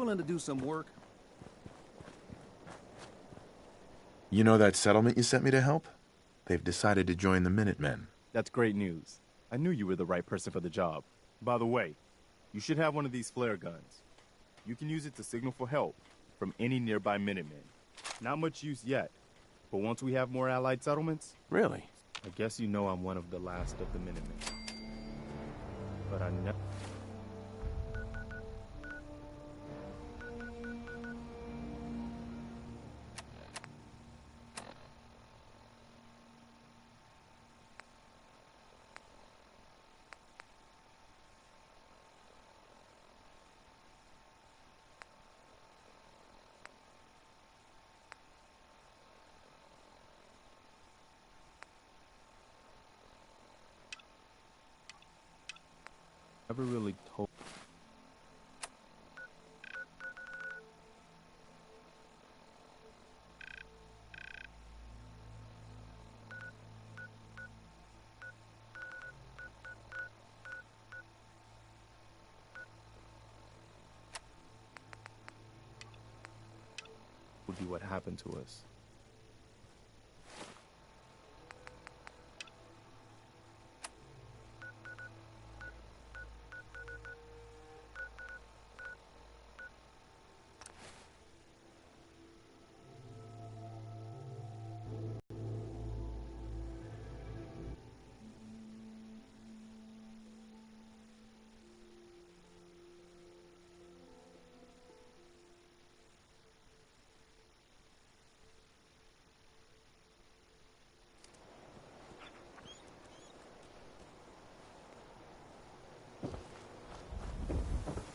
willing to do some work? You know that settlement you sent me to help? They've decided to join the Minutemen. That's great news. I knew you were the right person for the job. By the way, you should have one of these flare guns. You can use it to signal for help from any nearby Minutemen. Not much use yet, but once we have more Allied settlements... Really? I guess you know I'm one of the last of the Minutemen. But I never... really told. Would be what happened to us.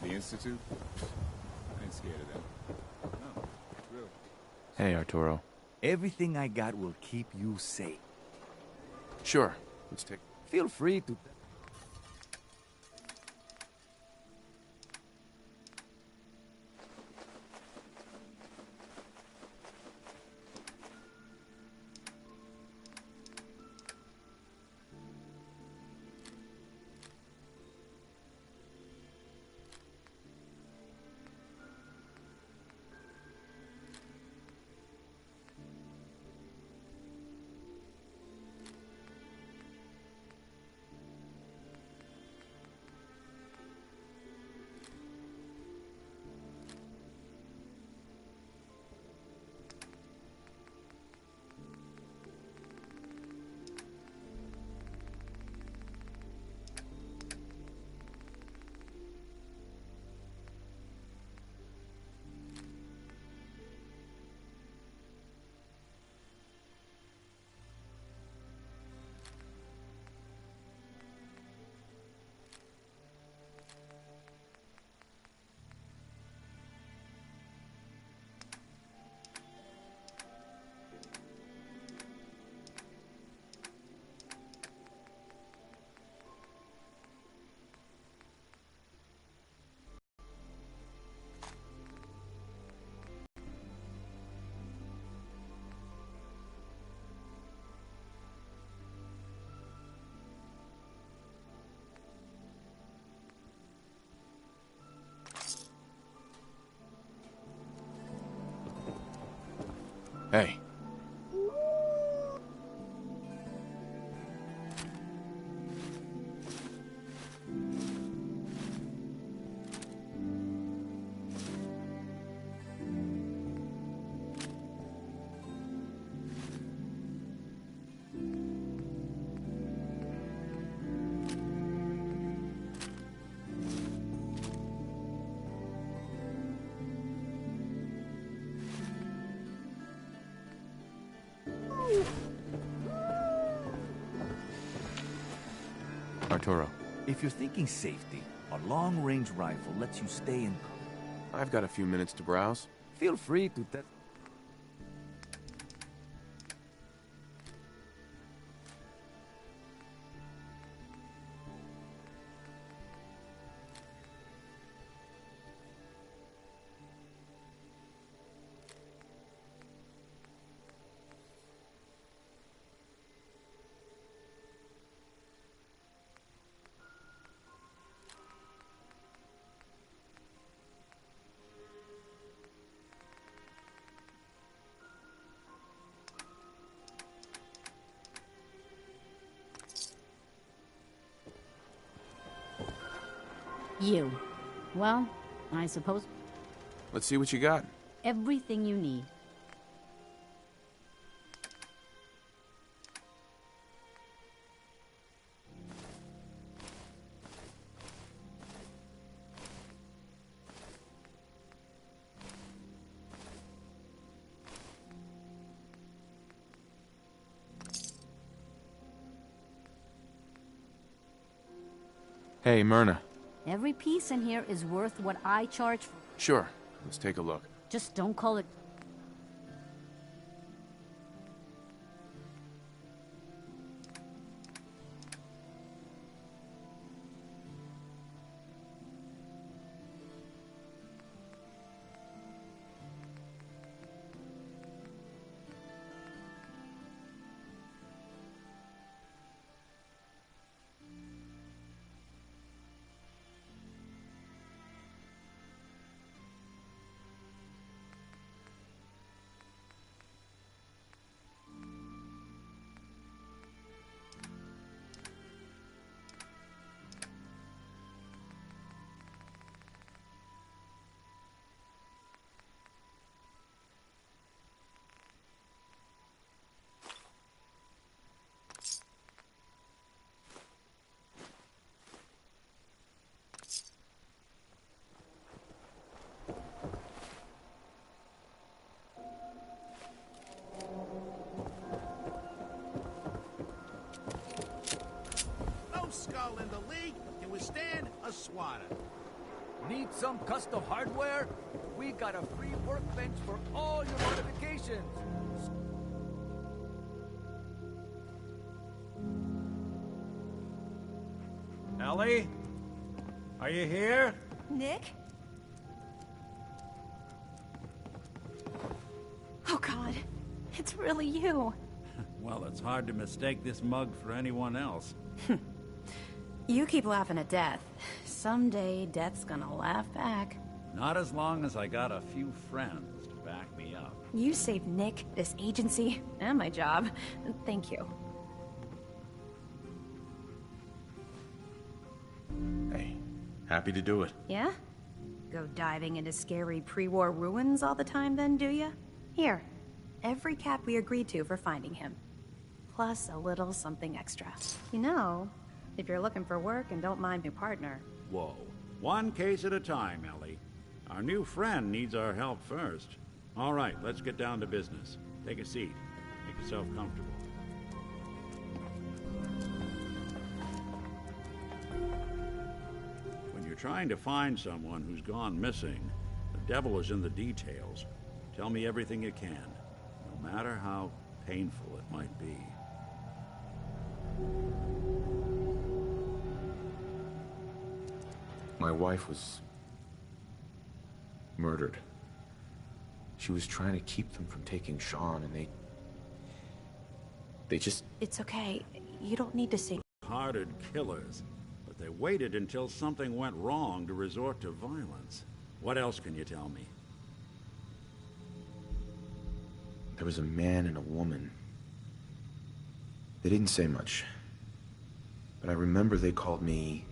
The Institute? I ain't scared of them. No, really. Hey, Arturo. Everything I got will keep you safe. Sure. Let's take... Feel free to... Hey. Arturo. If you're thinking safety, a long-range rifle lets you stay in... I've got a few minutes to browse. Feel free to... You. Well, I suppose Let's see what you got. everything you need. Hey, Myrna. Every piece in here is worth what I charge for. Sure. Let's take a look. Just don't call it... No skull in the league can withstand a swatter. Need some custom hardware? We got a free workbench for all your modifications. Ellie? Are you here? Nick? Oh God, it's really you. Well, it's hard to mistake this mug for anyone else. You keep laughing at death. Someday, death's gonna laugh back. Not as long as I got a few friends to back me up. You saved Nick, this agency, and my job. Thank you. Hey, happy to do it. Yeah? Go diving into scary pre-war ruins all the time then, do ya? Here, every cap we agreed to for finding him. Plus a little something extra. You know, if you're looking for work and don't mind my partner. Whoa. One case at a time, Ellie. Our new friend needs our help first. All right, let's get down to business. Take a seat. Make yourself comfortable. When you're trying to find someone who's gone missing, the devil is in the details. Tell me everything you can, no matter how painful it might be. My wife was murdered. She was trying to keep them from taking Sean, and they just... It's okay. You don't need to say... Hearted killers, but they waited until something went wrong to resort to violence. What else can you tell me? There was a man and a woman. They didn't say much, but I remember they called me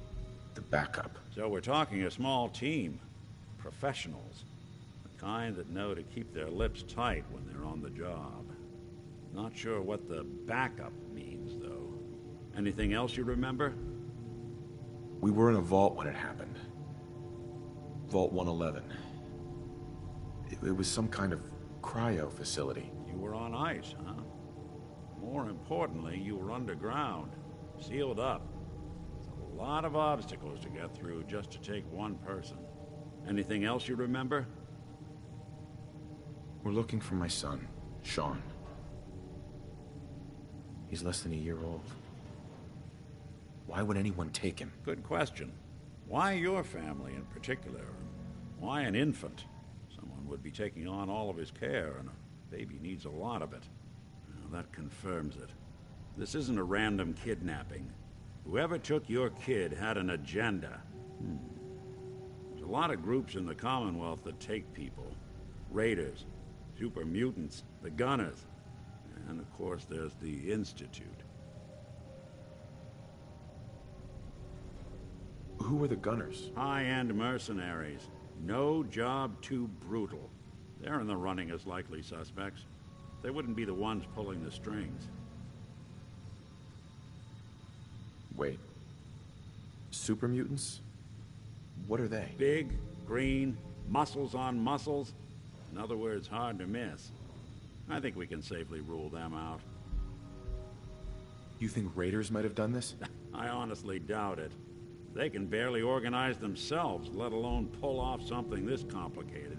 the backup. So we're talking a small team. Professionals. The kind that know to keep their lips tight when they're on the job. Not sure what the backup means, though. Anything else you remember? We were in a vault when it happened. Vault 111. It was some kind of cryo facility. You were on ice, huh? More importantly, you were underground. Sealed up. It's a lot of obstacles to get through just to take one person. Anything else you remember? We're looking for my son, Sean. He's less than a year old. Why would anyone take him? Good question. Why your family in particular? Why an infant? Someone would be taking on all of his care, and a baby needs a lot of it. Now, that confirms it. This isn't a random kidnapping. Whoever took your kid had an agenda. There's a lot of groups in the Commonwealth that take people. Raiders, super mutants, the Gunners, and of course there's the Institute. Who were the gunners? High-end mercenaries. No job too brutal. They're in the running as likely suspects. They wouldn't be the ones pulling the strings. Wait. Super mutants? What are they? Big, green, muscles on muscles. In other words, hard to miss. I think we can safely rule them out. You think raiders might have done this? I honestly doubt it. They can barely organize themselves, let alone pull off something this complicated.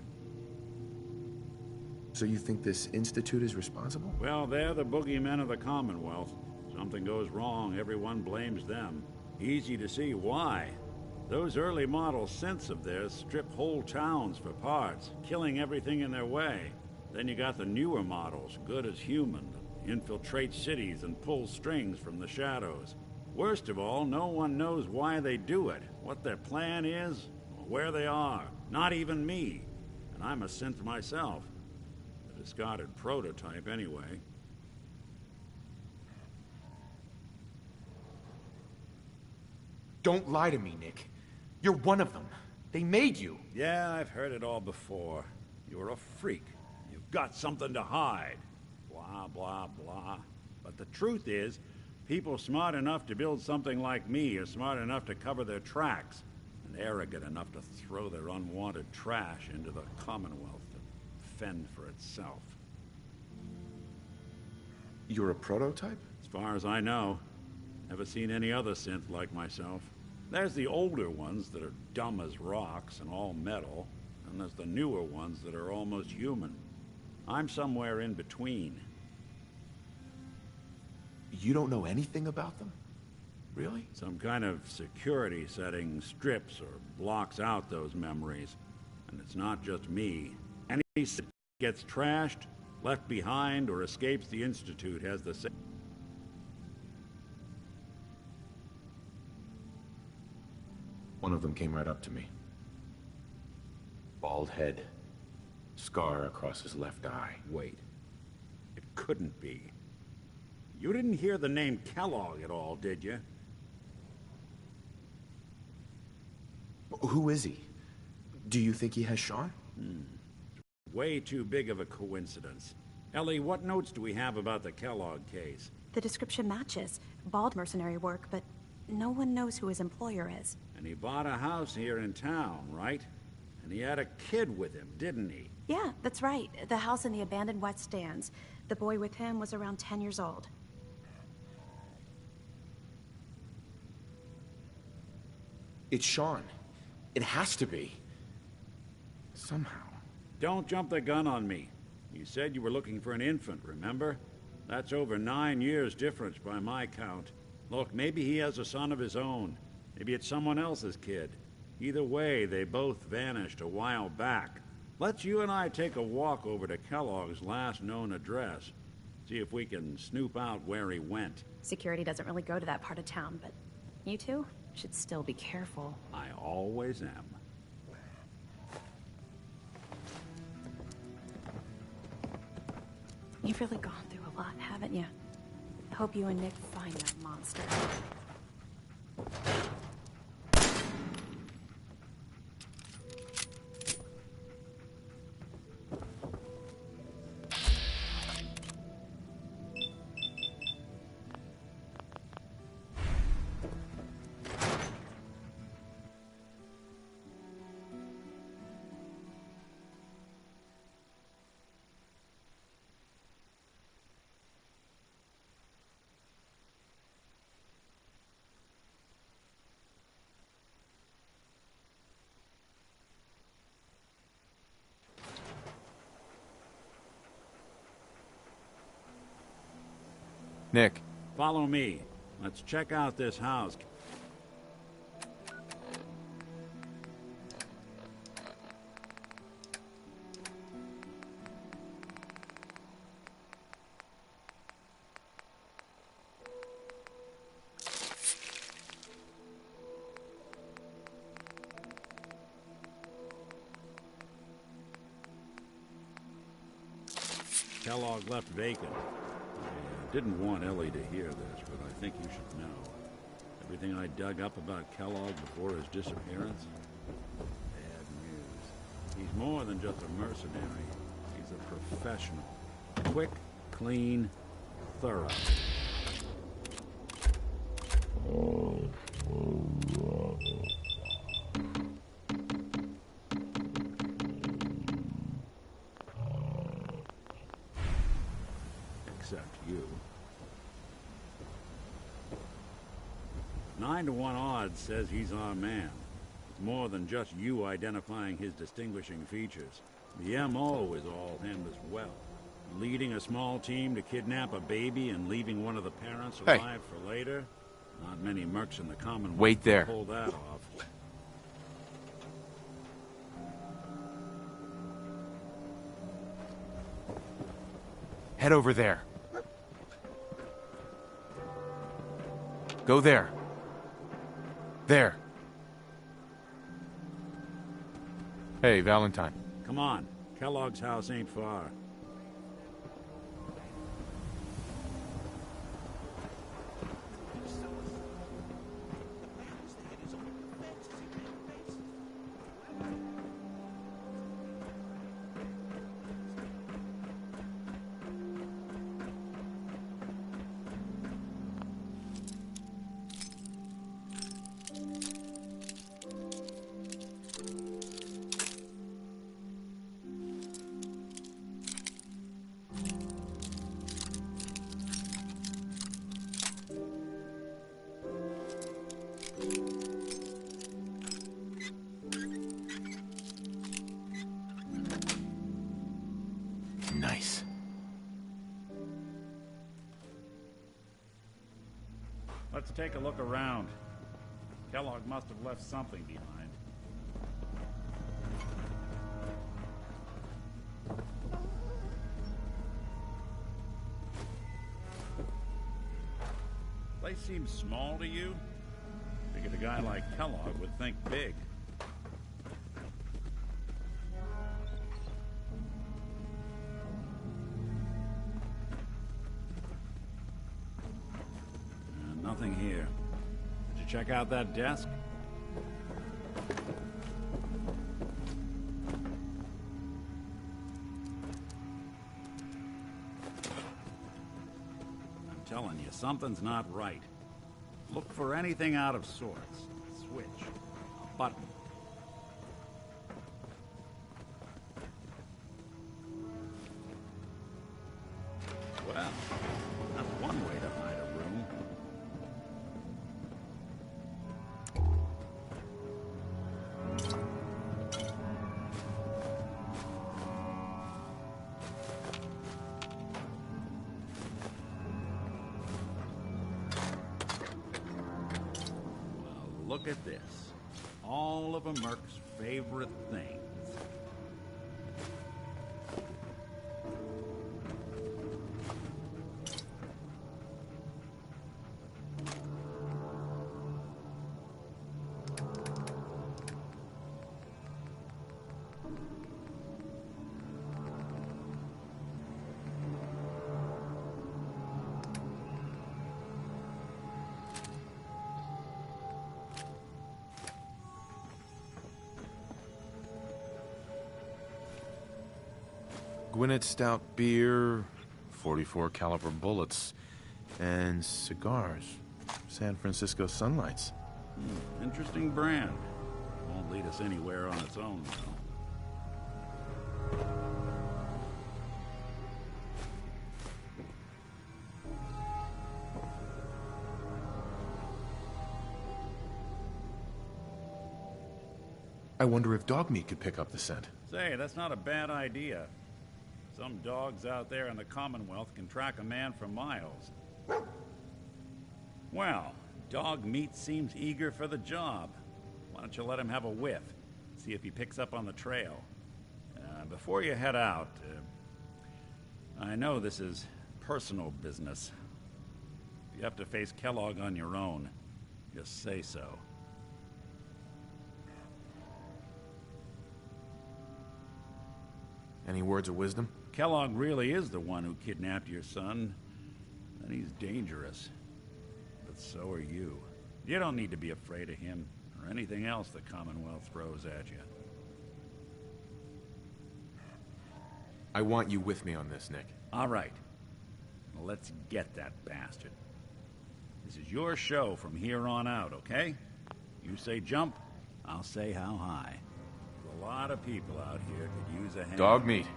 So you think this Institute is responsible? Well, they're the boogeymen of the Commonwealth. Something goes wrong, everyone blames them. Easy to see why. Those early model synths of theirs strip whole towns for parts, killing everything in their way. Then you got the newer models, good as human, infiltrate cities and pull strings from the shadows. Worst of all, no one knows why they do it, what their plan is, or where they are. Not even me. And I'm a synth myself. A discarded prototype, anyway. Don't lie to me, Nick. You're one of them. They made you. Yeah, I've heard it all before. You're a freak. You've got something to hide. Blah, blah, blah. But the truth is, people smart enough to build something like me are smart enough to cover their tracks, and arrogant enough to throw their unwanted trash into the Commonwealth to fend for itself. You're a prototype? As far as I know. Never seen any other synth like myself. There's the older ones that are dumb as rocks and all metal, and there's the newer ones that are almost human. I'm somewhere in between. You don't know anything about them? Really? Some kind of security setting strips or blocks out those memories. And it's not just me. Any synth gets trashed, left behind, or escapes the Institute has the same. One of them came right up to me. Bald head. Scar across his left eye. Wait. It couldn't be. You didn't hear the name Kellogg at all, did you? Who is he? Do you think he has Sean? Way too big of a coincidence. Ellie, what notes do we have about the Kellogg case? The description matches. Bald mercenary work, but no one knows who his employer is. And he bought a house here in town, right? And he had a kid with him, didn't he? Yeah, that's right. The house in the abandoned West Stands. The boy with him was around 10 years old. It's Sean. It has to be. Somehow. Don't jump the gun on me. You said you were looking for an infant, remember? That's over 9 years difference by my count. Look, maybe he has a son of his own. Maybe it's someone else's kid. Either way, they both vanished a while back. Let's you and I take a walk over to Kellogg's last known address. See if we can snoop out where he went. Security doesn't really go to that part of town, but you two should still be careful. I always am. You've really gone through a lot, haven't you? Hope you and Nick find that monster. Nick. Follow me. Let's check out this house. Kellogg left vacant. Didn't want Ellie to hear this, but I think you should know. Everything I dug up about Kellogg before his disappearance? Bad news. He's more than just a mercenary. He's a professional. Quick, clean, thorough. Except you. 9 to 1 odds says he's our man. It's more than just you identifying his distinguishing features. The M.O. is all him as well. Leading a small team to kidnap a baby and leaving one of the parents alive for later? Not many mercs in the Commonwealth Wait there. can pull that off. Head over there. Go there. There. Hey, Valentine. Come on. Kellogg's house ain't far. Nice. Let's take a look around. Kellogg must have left something behind. Place seems small to you? Figured a guy like Kellogg would think big. Nothing here. Did you check out that desk? I'm telling you, something's not right. Look for anything out of sorts. A switch. A button. Well, that's one way to hide a room. Well, look at this. All of a merc's favorite things. Gwinnett Stout beer, 44 caliber bullets, and cigars. San Francisco Sunlights. Interesting brand. Won't lead us anywhere on its own, though. I wonder if dog meat could pick up the scent. Say, that's not a bad idea. Some dogs out there in the Commonwealth can track a man for miles. Well, dog meat seems eager for the job. Why don't you let him have a whiff? See if he picks up on the trail. Before you head out, I know this is personal business. If you have to face Kellogg on your own, just say so. Any words of wisdom? Kellogg really is the one who kidnapped your son, and he's dangerous. But so are you. You don't need to be afraid of him or anything else the Commonwealth throws at you. I want you with me on this, Nick. All right. Well, let's get that bastard. This is your show from here on out, okay? You say jump, I'll say how high. There's a lot of people out here could use a hand. Dog meat.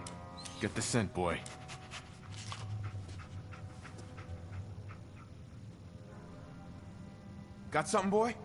Get the scent, boy. Got something, boy?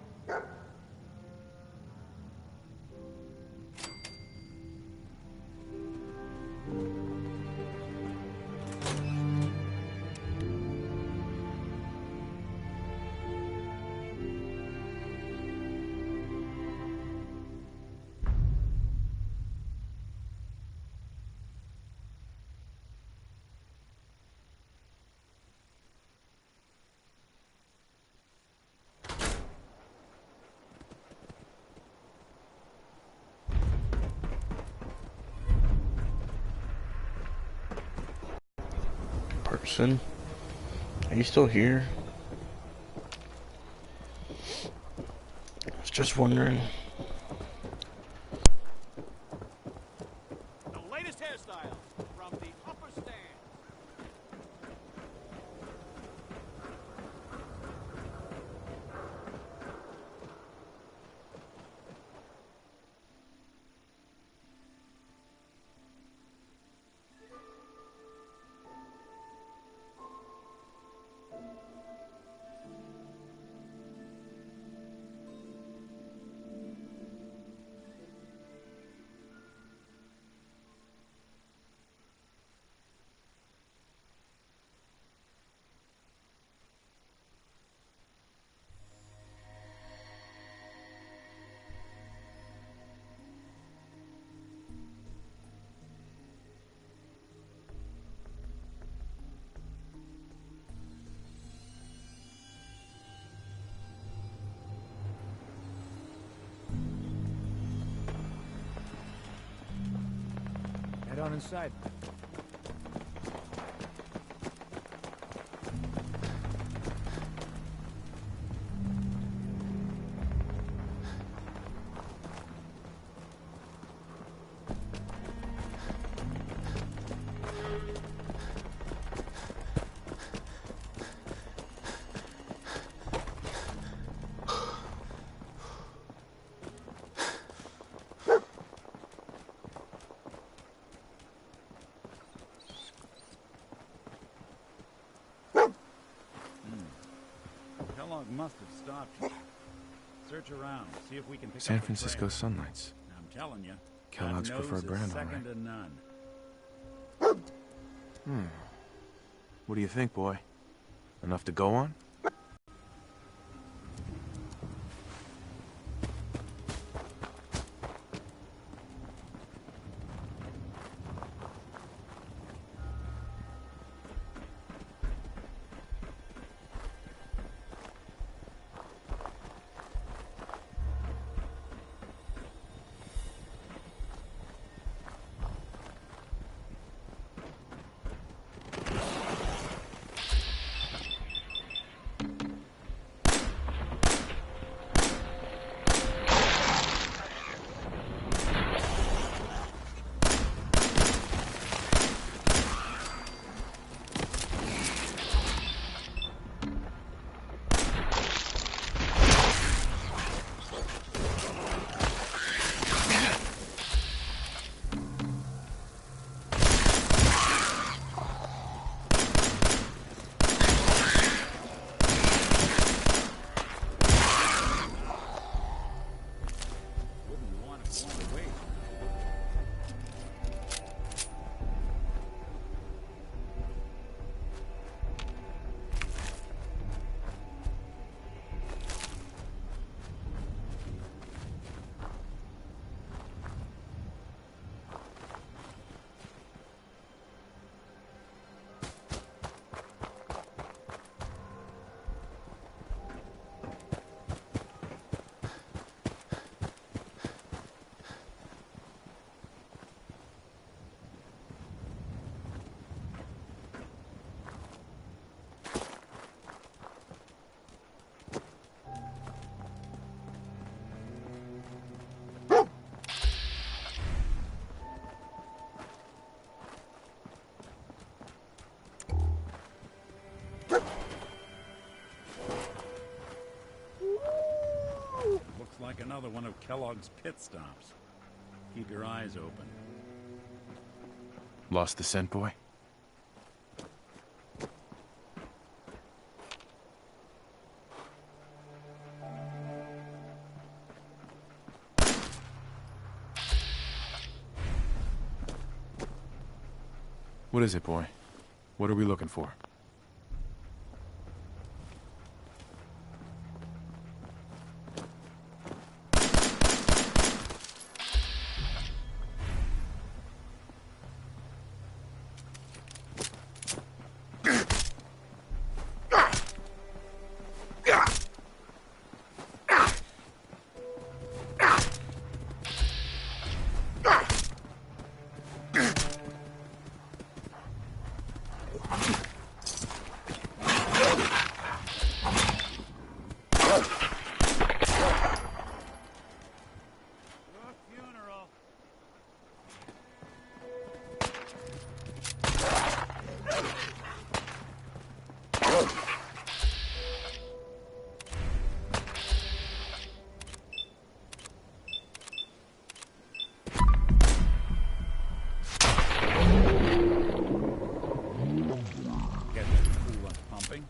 Person? Are you still here? I was just wondering. The latest hairstyle from the upper stand. Head on inside. Kellogg must have stopped you. Search around, see if we can pick San up a Francisco trail. Sunlights. I'm telling you, Kellogg's that nose preferred is brand, all second right. to none. What do you think, boy? Enough to go on? another one of Kellogg's pit stops. Keep your eyes open. Lost the scent, boy? What is it, boy? What are we looking for? Get the coolant pumping.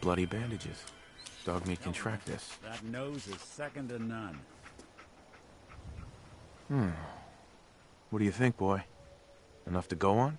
Bloody bandages. Dog meat can track this. That nose is second to none. What do you think, boy? Enough to go on?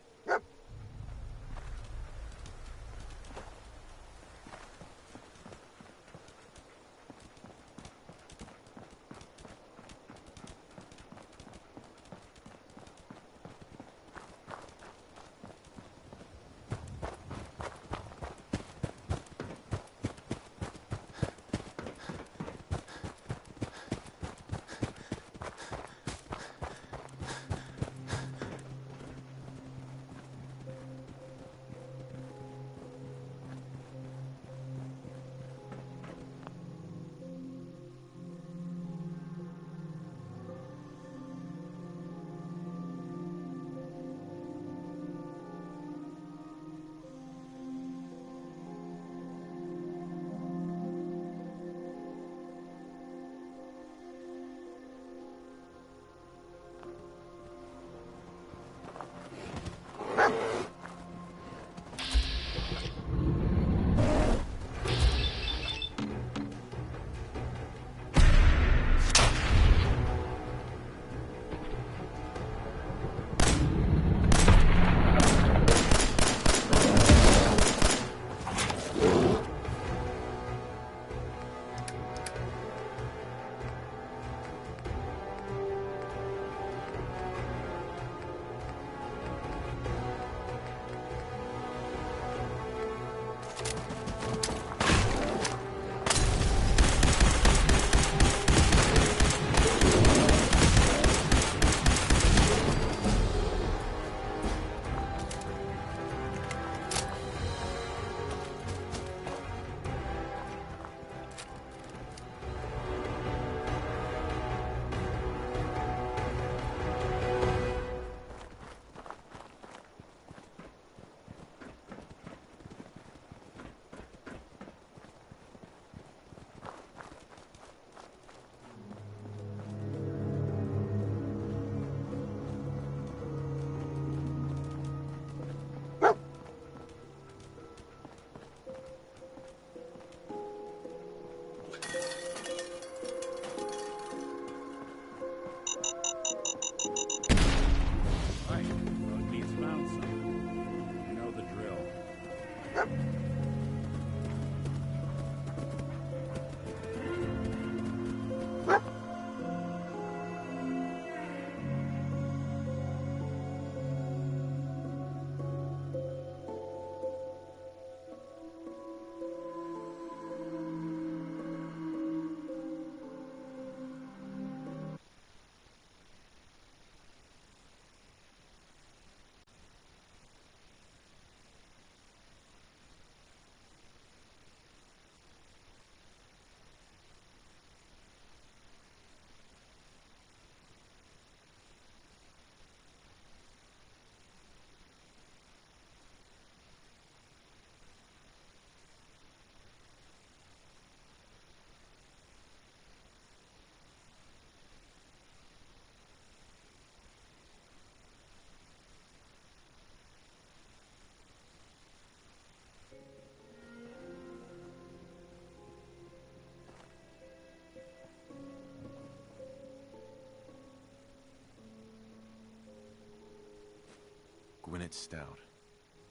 midnight stout.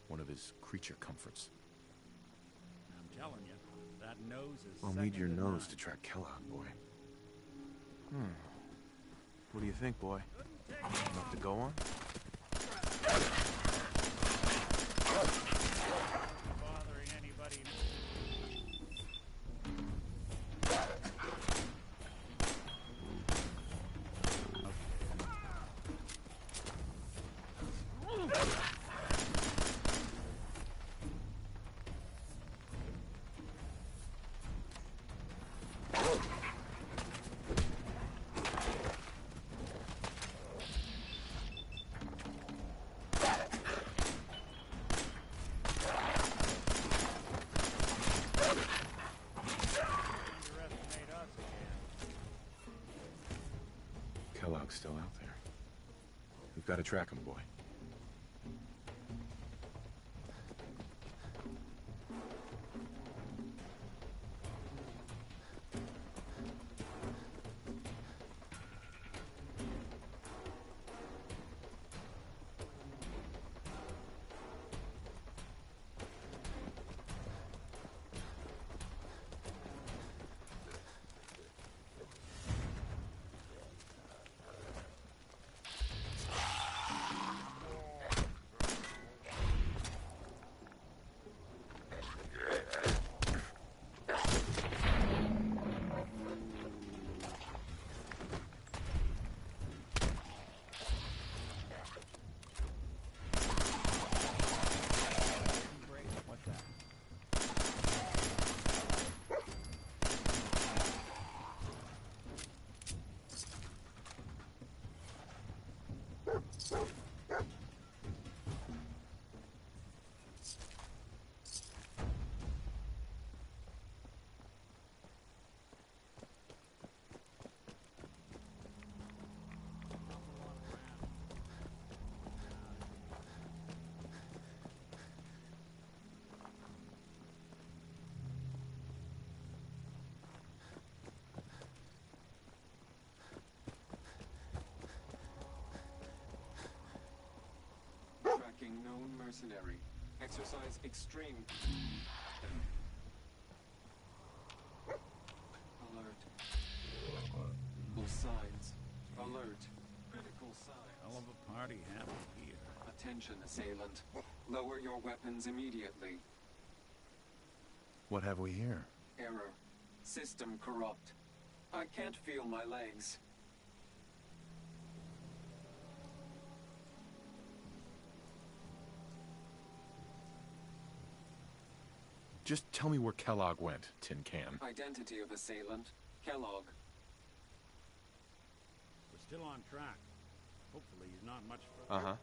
One of his creature comforts. I'm telling you, that nose is I'll need your nose to track Kellogg, boy. What do you think, boy? Enough to go on? Bothering anybody. Kellogg's still out there. We've got to track him, boy. Tracking known mercenary. Exercise extreme. Alert. All signs. Alert. Critical signs. Hell of a party happened here. Attention, assailant. Lower your weapons immediately. What have we here? Error. System corrupt. I can't feel my legs. Just tell me where Kellogg went, Tin Can. Identity of assailant. Kellogg. We're still on track. Hopefully he's not much further. Uh-huh.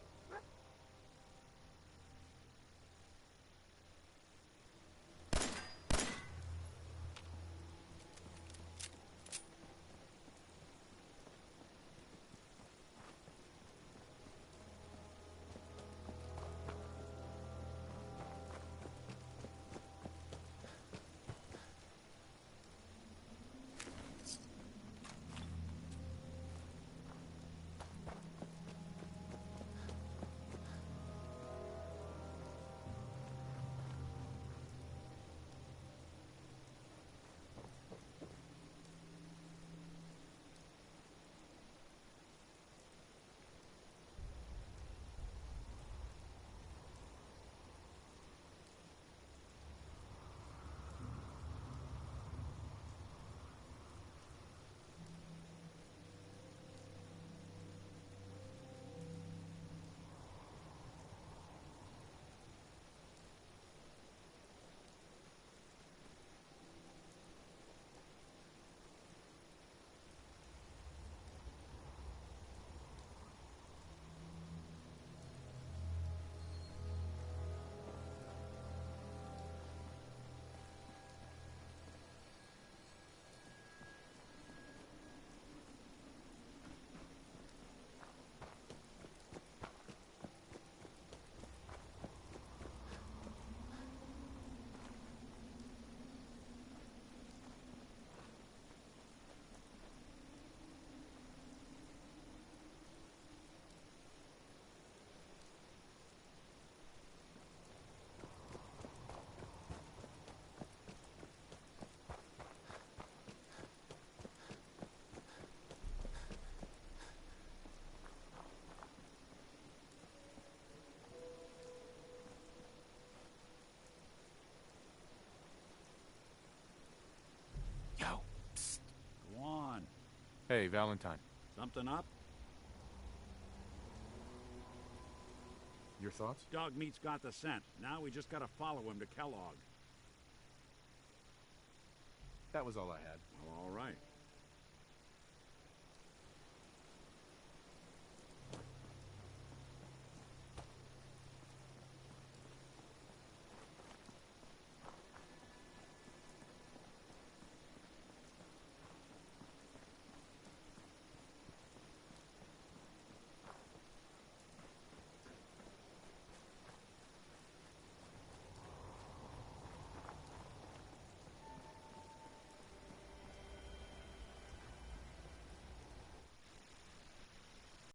Hey, Valentine. Something up? Your thoughts? Dog Meat's got the scent. Now we just gotta follow him to Kellogg. That was all I had. Well, all right.